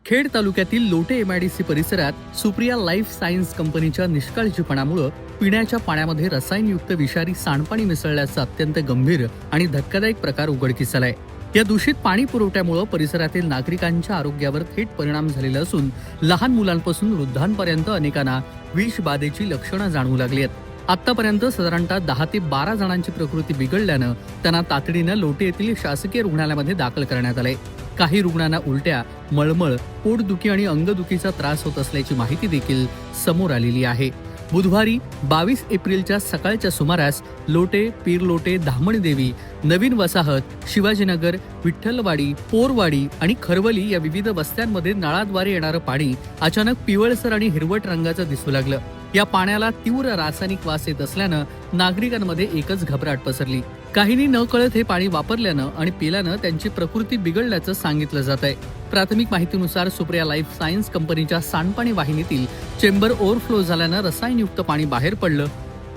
खेड तालुक्यातील लोटे एमआयडीसी परिसरात Supriya life science कंपनीच्या निष्काळजीपणामुळे पिण्याच्या पाण्यामध्ये रसायनयुक्त विषारी सांडपाणी मिसळल्याचा अत्यंत गंभीर आणि धक्कादायक प्रकार उघडकीस आलाय। या दूषित पाणी पुरवठ्यामुळे परिसरातील नागरिकांच्या आरोग्यावर थेट परिणाम झालेला असून लहान मुलांपासून वृद्धांपर्यंत अनेकांना विषबाधेची लक्षणं जाणवू लागली आहेत। आतापर्यंत साधारणतः 10 ते 12 जणांची प्रकृती बिघडल्यानं त्यांना तातडीनं लोटे येथील शासकीय रुग्णालयामध्ये दाखल करण्यात आले। काही रुग्णांना उलट्या, मळमळ, पोटदुखी आणि अंगदुखीचा त्रास होत असल्याची माहिती देखील समोर आलेली आहे। बुधवारी 22 एप्रिलच्या सकाळच्या सुमारास लोटे, पीरलोटे, धामणदेवी, नवीन वसाहत, शिवाजीनगर, विठ्ठलवाडी, पोरवाडी आणि खरवली या विविध वस्त्यांमध्ये नळाद्वारे येणारं पाणी अचानक पिवळसर आणि हिरवट रंगाचं दिसू लागलं। या पाण्याला तीव्र रासायनिक वास येत असल्यानं नागरिकांमध्ये एकच घबराट पसरली। काहींनी न कळत हे पाणी वापरल्यानं आणि पिल्यानं त्यांची प्रकृती बिघडल्याचं सांगितलं जात आहे। प्राथमिक माहितीनुसार सुप्रिया लाईफ सायन्स कंपनीच्या सांडपाणी वाहिनीतील चेंबर ओव्हरफ्लो झाल्यानं रसायनयुक्त पाणी बाहेर पडलं।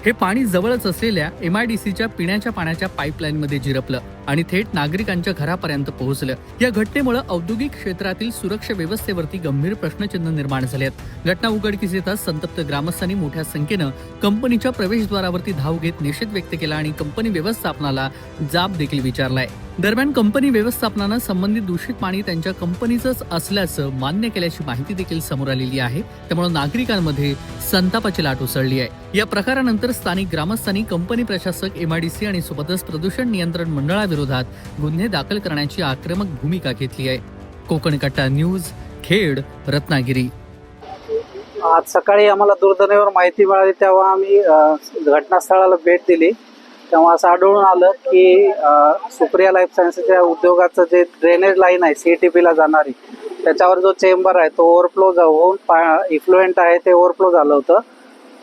हे पाणी जवळच असलेल्या एमआयडीसीच्या पिण्याच्या पाण्याच्या पाईपलाईनमध्ये जिरपलं आणि थेट नागरिकांच्या घरापर्यंत पोहोचलं। या घटनेमुळे औद्योगिक क्षेत्रातील सुरक्षा व्यवस्थेवरती गंभीर प्रश्नचिन्ह निर्माण झाले आहेत। घटना उघडकीस येताच संतप्त ग्रामस्थांनी मोठ्या संख्येनं कंपनीच्या प्रवेशद्वारावरती धाव घेत निषेध व्यक्त केला आणि कंपनी व्यवस्थापनाला जाब देखील विचारलाय। दरम्यान कंपनी व्यवस्थापनानं संबंधित दूषित पाणी त्यांच्या कंपनीचंच असल्याचं मान्य केल्याची माहिती देखील समोर आलेली आहे। त्यामुळे नागरिकांमध्ये संतापाची लाट उसळली आहे। या प्रकारानंतर स्थानिक ग्रामस्थांनी कंपनी प्रशासक, एमआयडीसी आणि सोबतच प्रदूषण नियंत्रण मंडळाविरोधात गुन्हे दाखल करण्याची आक्रमक भूमिका घेतली आहे। कोकण कट्टा न्यूज, खेड, रत्नागिरी। आज सकाळी आम्हाला दूरध्वनीवर माहिती मिळाली तेव्हा आम्ही घटनास्थळाला भेट दिली। तेव्हा असं आढळून आलं की सुप्रिया लाईफ सायन्सच्या उद्योगाचं जे ड्रेनेज लाईन आहे CTPला जाणारी, त्याच्यावर जो चेंबर आहे तो ओव्हरफ्लो होऊन इफ्लुएंट आहे ते ओव्हरफ्लो झालं होतं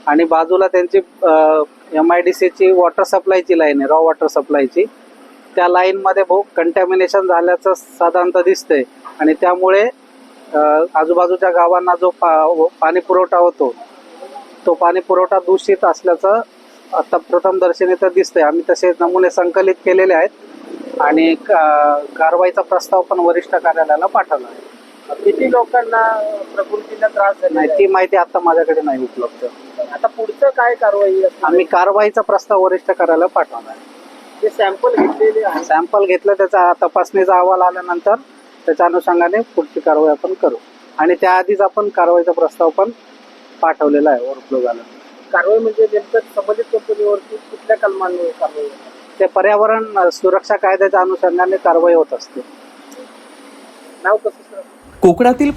आणि बाजूला त्यांची MIDCची वॉटर सप्लायची लाईन आहे, रॉ वॉटर सप्लायची, त्या लाईनमध्ये कंटॅमिनेशन झाल्याचं साधारणतः दिसतंय आणि त्यामुळे आजूबाजूच्या गावांना जो पाणी पुरवठा होतो तो पाणी पुरवठा दूषित असल्याचं आता प्रथमदर्शनी तर दिसतंय। आम्ही तसे नमुने संकलित केलेले आहेत आणि कारवाईचा प्रस्ताव पण वरिष्ठ कार्यालयाला पाठवला आहे। किती लोकांना प्रकृतीला त्रास झाला नाही ती माहिती आता माझ्याकडे नाही उपलब्ध। आता पुढचं काय कारवाई आम्ही कारवाईचा प्रस्ताव वरिष्ठ कार्यालयाला पाठवला आहे। ते सॅम्पल घेतलेले आहे, सॅम्पल घेतलं, त्याचा तपासणीचा अहवाल आल्यानंतर त्याच्या अनुषंगाने पुढची कारवाई आपण करू आणि त्याआधीच आपण कारवाईचा प्रस्ताव पण पाठवलेला आहे ओव्हरफ्लो झाला। कारवाई म्हणजे नेमकं संबंधित कंपनीवरती कुठल्या कलमांवर कारवाई? ते पर्यावरण सुरक्षा कायद्याच्या अनुषंगाने कारवाई होत असते। नाव कसं? कोकणातील